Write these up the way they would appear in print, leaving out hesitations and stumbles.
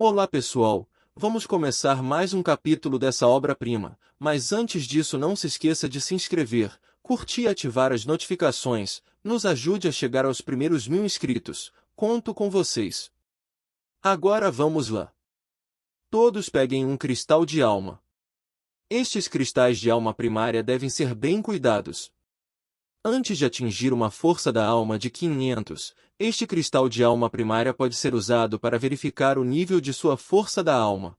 Olá pessoal, vamos começar mais um capítulo dessa obra-prima, mas antes disso não se esqueça de se inscrever, curtir e ativar as notificações, nos ajude a chegar aos primeiros 1000 inscritos, conto com vocês. Agora vamos lá. Todos peguem um cristal de alma. Estes cristais de alma primária devem ser bem cuidados. Antes de atingir uma força da alma de 500, este cristal de alma primária pode ser usado para verificar o nível de sua força da alma.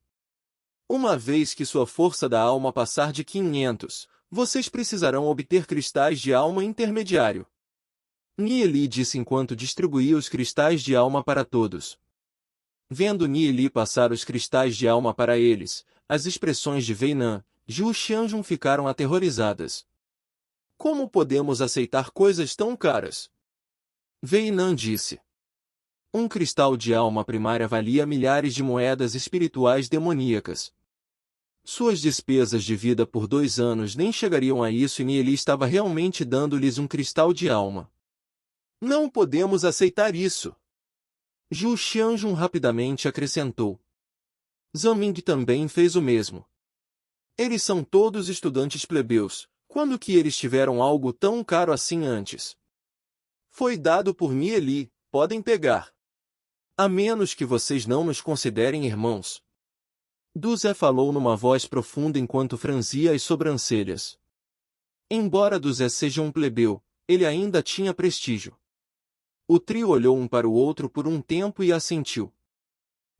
Uma vez que sua força da alma passar de 500, vocês precisarão obter cristais de alma intermediário. Nieli disse enquanto distribuía os cristais de alma para todos. Vendo Nieli passar os cristais de alma para eles, as expressões de Weinan, Zhu Xianjun ficaram aterrorizadas. Como podemos aceitar coisas tão caras? Weinan disse. Um cristal de alma primária valia milhares de moedas espirituais demoníacas. Suas despesas de vida por 2 anos nem chegariam a isso e Nieli estava realmente dando-lhes um cristal de alma. Não podemos aceitar isso. Zhu Xianjun rapidamente acrescentou. Zhang também fez o mesmo. Eles são todos estudantes plebeus. Quando que eles tiveram algo tão caro assim antes? Foi dado por Nieli, podem pegar. A menos que vocês não nos considerem irmãos. Duzé falou numa voz profunda enquanto franzia as sobrancelhas. Embora Duzé seja um plebeu, ele ainda tinha prestígio. O trio olhou um para o outro por um tempo e assentiu.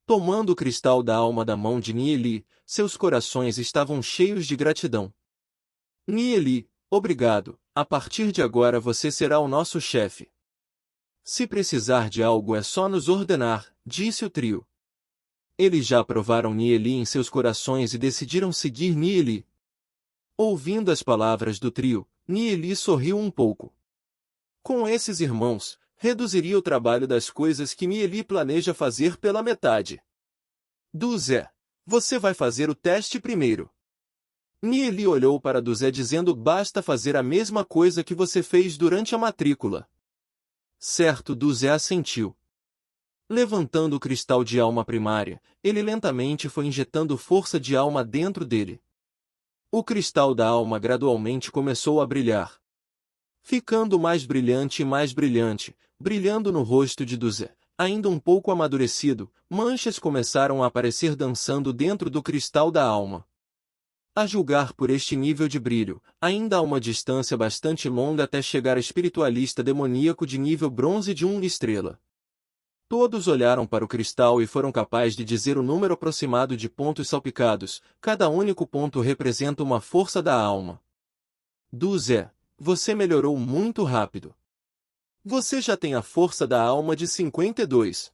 Tomando o cristal da alma da mão de Nieli, seus corações estavam cheios de gratidão. Nieli, obrigado, a partir de agora você será o nosso chefe. Se precisar de algo é só nos ordenar, disse o trio. Eles já aprovaram Nieli em seus corações e decidiram seguir Nieli. Ouvindo as palavras do trio, Nieli sorriu um pouco. Com esses irmãos, reduziria o trabalho das coisas que Nieli planeja fazer pela metade. Duzé, você vai fazer o teste primeiro. Nieli olhou para Duzé dizendo basta fazer a mesma coisa que você fez durante a matrícula. Certo, Duzé assentiu. Levantando o cristal de alma primária, ele lentamente foi injetando força de alma dentro dele. O cristal da alma gradualmente começou a brilhar. Ficando mais brilhante e mais brilhante, brilhando no rosto de Duzé, ainda um pouco amadurecido, manchas começaram a aparecer dançando dentro do cristal da alma. A julgar por este nível de brilho, ainda há uma distância bastante longa até chegar a espiritualista demoníaco de nível bronze de 1 estrela. Todos olharam para o cristal e foram capazes de dizer o número aproximado de pontos salpicados, cada único ponto representa uma força da alma. Duzé, você melhorou muito rápido. Você já tem a força da alma de 52.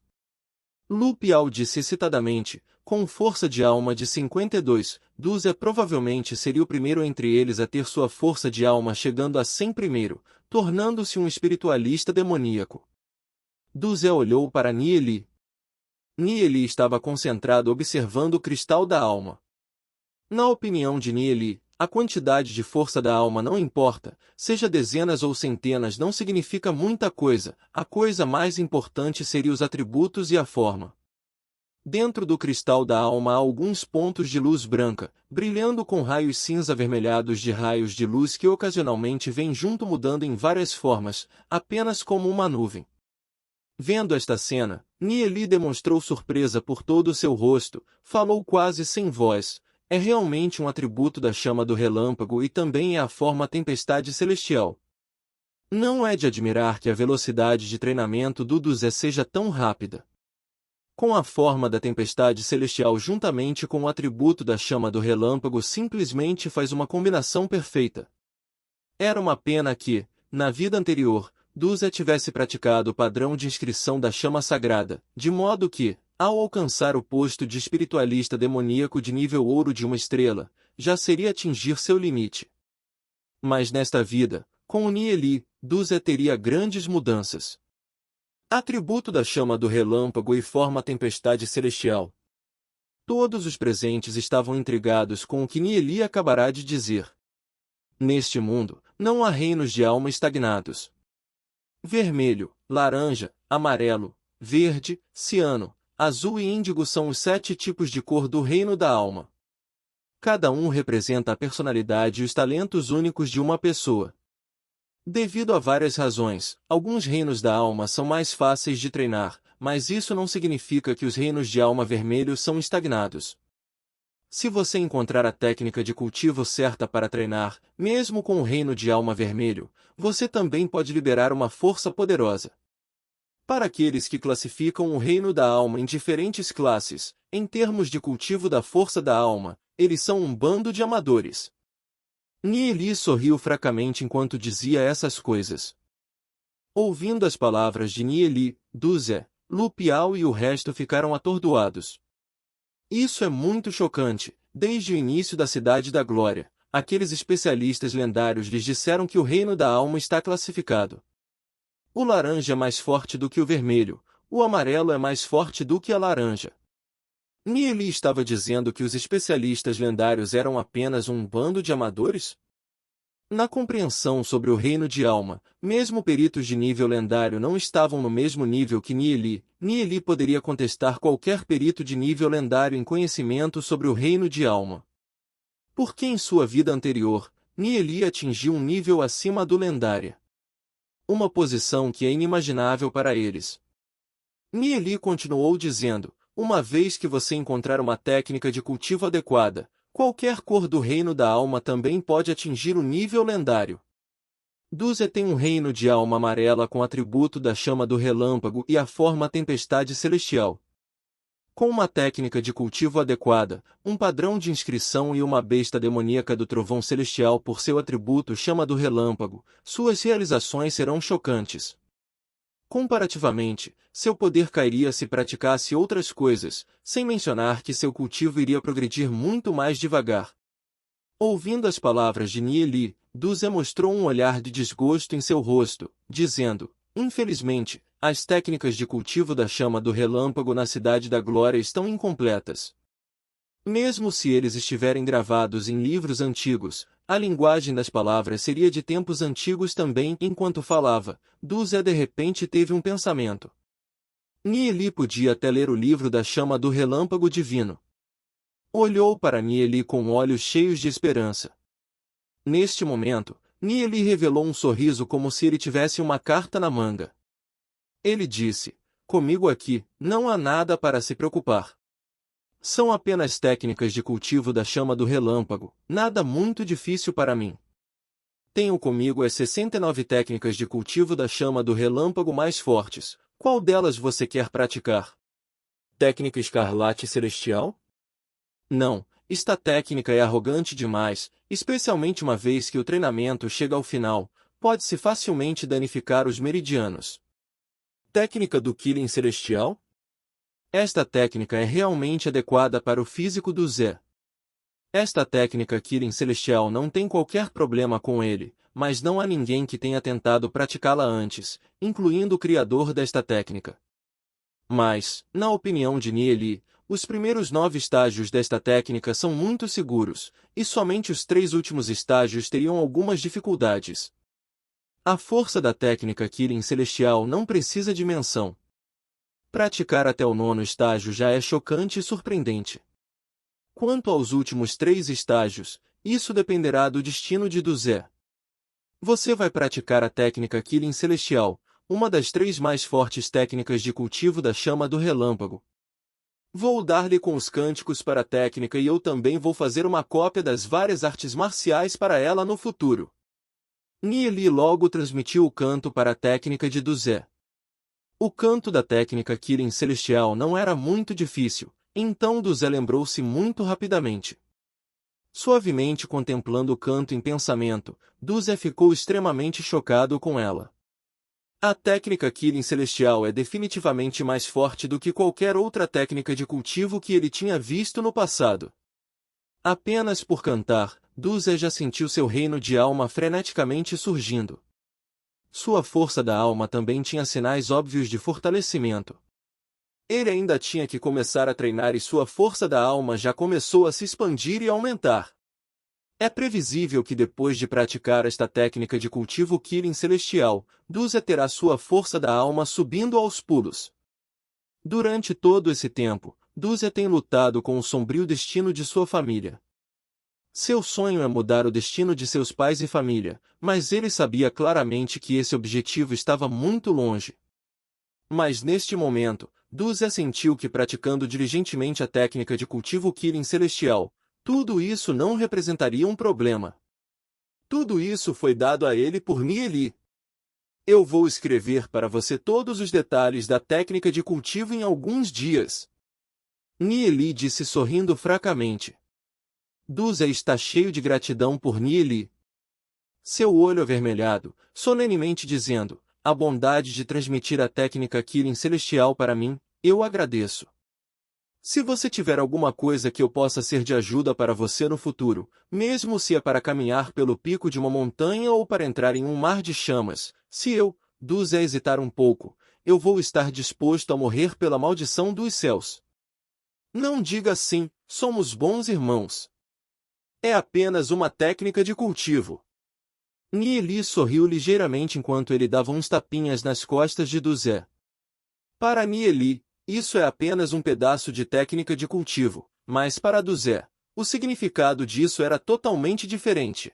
Lu Piao disse excitadamente, com força de alma de 52, Duzé provavelmente seria o primeiro entre eles a ter sua força de alma chegando a 100 primeiro, tornando-se um espiritualista demoníaco. Duzé olhou para Nieli. Nieli estava concentrado observando o cristal da alma. Na opinião de Nieli, a quantidade de força da alma não importa, seja dezenas ou centenas não significa muita coisa, a coisa mais importante seria os atributos e a forma. Dentro do cristal da alma há alguns pontos de luz branca, brilhando com raios cinza avermelhados de raios de luz que ocasionalmente vêm junto mudando em várias formas, apenas como uma nuvem. Vendo esta cena, Nieli demonstrou surpresa por todo o seu rosto, falou quase sem voz. É realmente um atributo da chama do relâmpago e também é a forma tempestade celestial. Não é de admirar que a velocidade de treinamento do Duzé seja tão rápida. Com a forma da tempestade celestial juntamente com o atributo da chama do relâmpago simplesmente faz uma combinação perfeita. Era uma pena que, na vida anterior, Duzé tivesse praticado o padrão de inscrição da chama sagrada, de modo que, ao alcançar o posto de espiritualista demoníaco de nível ouro de 1 estrela, já seria atingir seu limite. Mas nesta vida, com o Nieli, Duzé teria grandes mudanças. Atributo da chama do relâmpago e forma tempestade celestial. Todos os presentes estavam intrigados com o que Nieli acabará de dizer. Neste mundo, não há reinos de alma estagnados. Vermelho, laranja, amarelo, verde, ciano, azul e índigo são os 7 tipos de cor do reino da alma. Cada um representa a personalidade e os talentos únicos de uma pessoa. Devido a várias razões, alguns reinos da alma são mais fáceis de treinar, mas isso não significa que os reinos de alma vermelho são estagnados. Se você encontrar a técnica de cultivo certa para treinar, mesmo com o reino de alma vermelho, você também pode liberar uma força poderosa. Para aqueles que classificam o reino da alma em diferentes classes, em termos de cultivo da força da alma, eles são um bando de amadores. Nieli sorriu fracamente enquanto dizia essas coisas. Ouvindo as palavras de Nieli, Duze, Lu Piao e o resto ficaram atordoados. Isso é muito chocante. Desde o início da Cidade da Glória, aqueles especialistas lendários lhes disseram que o reino da alma está classificado. O laranja é mais forte do que o vermelho, o amarelo é mais forte do que a laranja. Nieli estava dizendo que os especialistas lendários eram apenas um bando de amadores? Na compreensão sobre o reino de alma, mesmo peritos de nível lendário não estavam no mesmo nível que Nieli. Nieli poderia contestar qualquer perito de nível lendário em conhecimento sobre o reino de alma. Porque em sua vida anterior, Nieli atingiu um nível acima do lendária. Uma posição que é inimaginável para eles. Nieli continuou dizendo, uma vez que você encontrar uma técnica de cultivo adequada, qualquer cor do reino da alma também pode atingir o nível lendário. Duze tem um reino de alma amarela com atributo da chama do relâmpago e a forma tempestade celestial. Com uma técnica de cultivo adequada, um padrão de inscrição e uma besta demoníaca do trovão celestial por seu atributo chama do relâmpago, suas realizações serão chocantes. Comparativamente, seu poder cairia se praticasse outras coisas, sem mencionar que seu cultivo iria progredir muito mais devagar. Ouvindo as palavras de Nieli, Duze mostrou um olhar de desgosto em seu rosto, dizendo, infelizmente, as técnicas de cultivo da chama do relâmpago na Cidade da Glória estão incompletas. Mesmo se eles estiverem gravados em livros antigos, a linguagem das palavras seria de tempos antigos também. Enquanto falava, Duze de repente teve um pensamento. Nieli podia até ler o livro da chama do relâmpago divino. Olhou para Nieli com olhos cheios de esperança. Neste momento, Nieli revelou um sorriso como se ele tivesse uma carta na manga. Ele disse, comigo aqui, não há nada para se preocupar. São apenas técnicas de cultivo da chama do relâmpago, nada muito difícil para mim. Tenho comigo as 69 técnicas de cultivo da chama do relâmpago mais fortes. Qual delas você quer praticar? Técnica escarlate celestial? Não, esta técnica é arrogante demais, especialmente uma vez que o treinamento chega ao final, pode-se facilmente danificar os meridianos. Técnica do Killing celestial? Esta técnica é realmente adequada para o físico do Zé. Esta técnica Killing celestial não tem qualquer problema com ele, mas não há ninguém que tenha tentado praticá-la antes, incluindo o criador desta técnica. Mas, na opinião de Nieli, os primeiros 9 estágios desta técnica são muito seguros, e somente os 3 últimos estágios teriam algumas dificuldades. A força da técnica Killing celestial não precisa de menção. Praticar até o 9º estágio já é chocante e surpreendente. Quanto aos últimos 3 estágios, isso dependerá do destino de Duze. Você vai praticar a técnica Killing celestial, uma das 3 mais fortes técnicas de cultivo da chama do relâmpago. Vou dar-lhe com os cânticos para a técnica e eu também vou fazer uma cópia das várias artes marciais para ela no futuro. Nieli logo transmitiu o canto para a técnica de Duze. O canto da técnica Killing celestial não era muito difícil, então Duze lembrou-se muito rapidamente. Suavemente contemplando o canto em pensamento, Duze ficou extremamente chocado com ela. A técnica Killing celestial é definitivamente mais forte do que qualquer outra técnica de cultivo que ele tinha visto no passado. Apenas por cantar, Duze já sentiu seu reino de alma freneticamente surgindo. Sua força da alma também tinha sinais óbvios de fortalecimento. Ele ainda tinha que começar a treinar e sua força da alma já começou a se expandir e aumentar. É previsível que depois de praticar esta técnica de cultivo Killing celestial, Duze terá sua força da alma subindo aos pulos. Durante todo esse tempo, Dúzia tem lutado com o sombrio destino de sua família. Seu sonho é mudar o destino de seus pais e família, mas ele sabia claramente que esse objetivo estava muito longe. Mas neste momento, Dúzia sentiu que praticando diligentemente a técnica de cultivo Kirin Celestial, tudo isso não representaria um problema. Tudo isso foi dado a ele por Nieli. Eu vou escrever para você todos os detalhes da técnica de cultivo em alguns dias. Nieli disse sorrindo fracamente. Dúzia está cheio de gratidão por Nieli. Seu olho avermelhado, solenemente dizendo, a bondade de transmitir a técnica Kirin Celestial para mim, eu agradeço. Se você tiver alguma coisa que eu possa ser de ajuda para você no futuro, mesmo se é para caminhar pelo pico de uma montanha ou para entrar em um mar de chamas, se eu, Dúzia, hesitar um pouco, eu vou estar disposto a morrer pela maldição dos céus. Não diga assim, somos bons irmãos. É apenas uma técnica de cultivo. Nieli sorriu ligeiramente enquanto ele dava uns tapinhas nas costas de Dúzia. Para Nieli, isso é apenas um pedaço de técnica de cultivo, mas para Dúzia, o significado disso era totalmente diferente.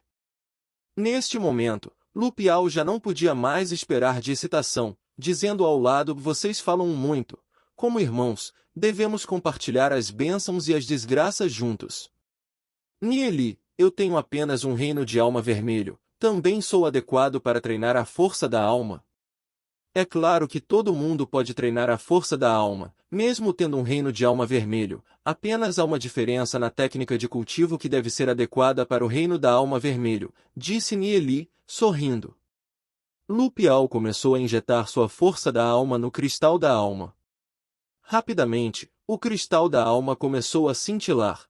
Neste momento, Lupial já não podia mais esperar de excitação, dizendo ao lado: vocês falam muito. Como irmãos, devemos compartilhar as bênçãos e as desgraças juntos. Nieli, eu tenho apenas um reino de alma vermelho, também sou adequado para treinar a força da alma. É claro que todo mundo pode treinar a força da alma, mesmo tendo um reino de alma vermelho, apenas há uma diferença na técnica de cultivo que deve ser adequada para o reino da alma vermelho, disse Nieli, sorrindo. Lupial começou a injetar sua força da alma no cristal da alma. Rapidamente, o cristal da alma começou a cintilar.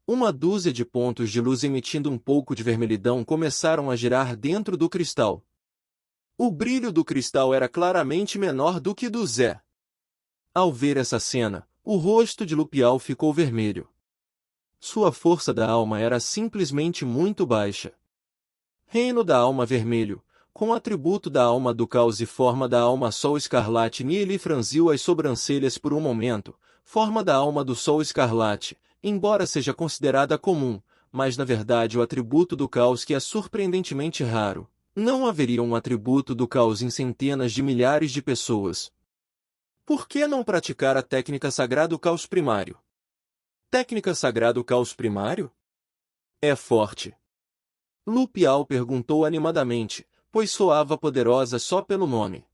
Uma dúzia de pontos de luz emitindo um pouco de vermelhidão começaram a girar dentro do cristal. O brilho do cristal era claramente menor do que do Zé. Ao ver essa cena, o rosto de Lupial ficou vermelho. Sua força da alma era simplesmente muito baixa. Reino da alma vermelho, com atributo da alma do caos e forma da alma sol escarlate. Nieli franziu as sobrancelhas por um momento. Forma da alma do sol escarlate, embora seja considerada comum, mas na verdade o atributo do caos que é surpreendentemente raro. Não haveria um atributo do caos em centenas de milhares de pessoas. Por que não praticar a técnica sagrado caos primário? Técnica sagrado caos primário? É forte. Lupial perguntou animadamente, pois soava poderosa só pelo nome.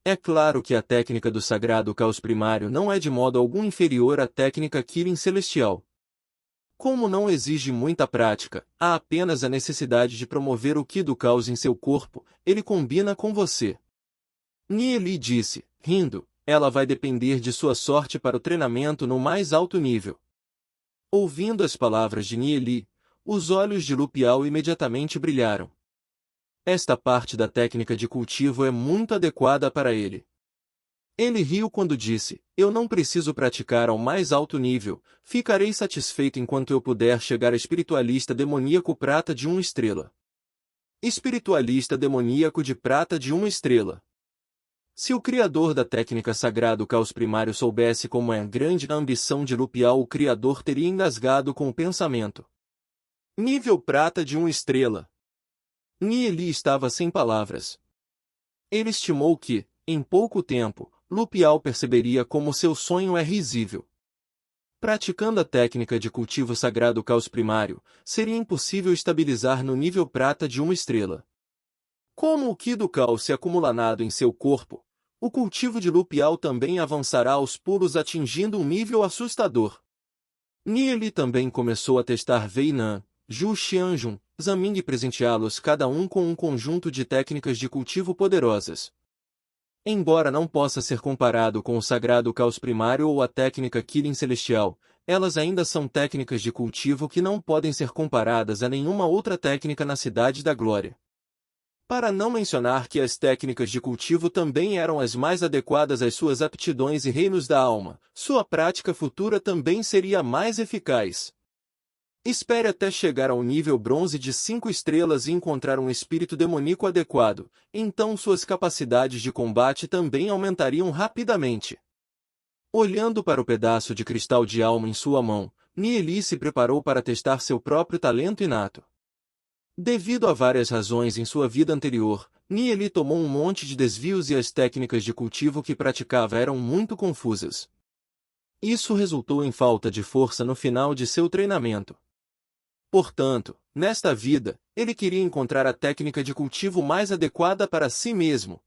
É claro que a técnica do sagrado caos primário não é de modo algum inferior à técnica Kirin Celestial. Como não exige muita prática, há apenas a necessidade de promover o Ki do caos em seu corpo, ele combina com você. Nieli disse, rindo, ela vai depender de sua sorte para o treinamento no mais alto nível. Ouvindo as palavras de Nieli, os olhos de Lupial imediatamente brilharam. Esta parte da técnica de cultivo é muito adequada para ele. Ele riu quando disse, eu não preciso praticar ao mais alto nível, ficarei satisfeito enquanto eu puder chegar a espiritualista demoníaco prata de 1 estrela. Espiritualista demoníaco de prata de 1 estrela. Se o criador da técnica sagrado caos primário soubesse como é a grande ambição de Lupial, o criador teria engasgado com o pensamento. Nível prata de 1 estrela. Nieli estava sem palavras. Ele estimou que, em pouco tempo, Lupial perceberia como seu sonho é risível. Praticando a técnica de cultivo sagrado caos primário, seria impossível estabilizar no nível prata de 1 estrela. Como o Ki do caos se acumula nado em seu corpo, o cultivo de Lupial também avançará aos pulos atingindo um nível assustador. Nieli também começou a testar Veinan, Zhu Xianjun, Zaming e presenteá-los cada um com um conjunto de técnicas de cultivo poderosas. Embora não possa ser comparado com o sagrado caos primário ou a técnica Kirin Celestial, elas ainda são técnicas de cultivo que não podem ser comparadas a nenhuma outra técnica na Cidade da Glória. Para não mencionar que as técnicas de cultivo também eram as mais adequadas às suas aptidões e reinos da alma, sua prática futura também seria mais eficaz. Espere até chegar ao nível bronze de 5 estrelas e encontrar um espírito demoníaco adequado, então suas capacidades de combate também aumentariam rapidamente. Olhando para o pedaço de cristal de alma em sua mão, Nieli se preparou para testar seu próprio talento inato. Devido a várias razões em sua vida anterior, Nieli tomou um monte de desvios e as técnicas de cultivo que praticava eram muito confusas. Isso resultou em falta de força no final de seu treinamento. Portanto, nesta vida, ele queria encontrar a técnica de cultivo mais adequada para si mesmo,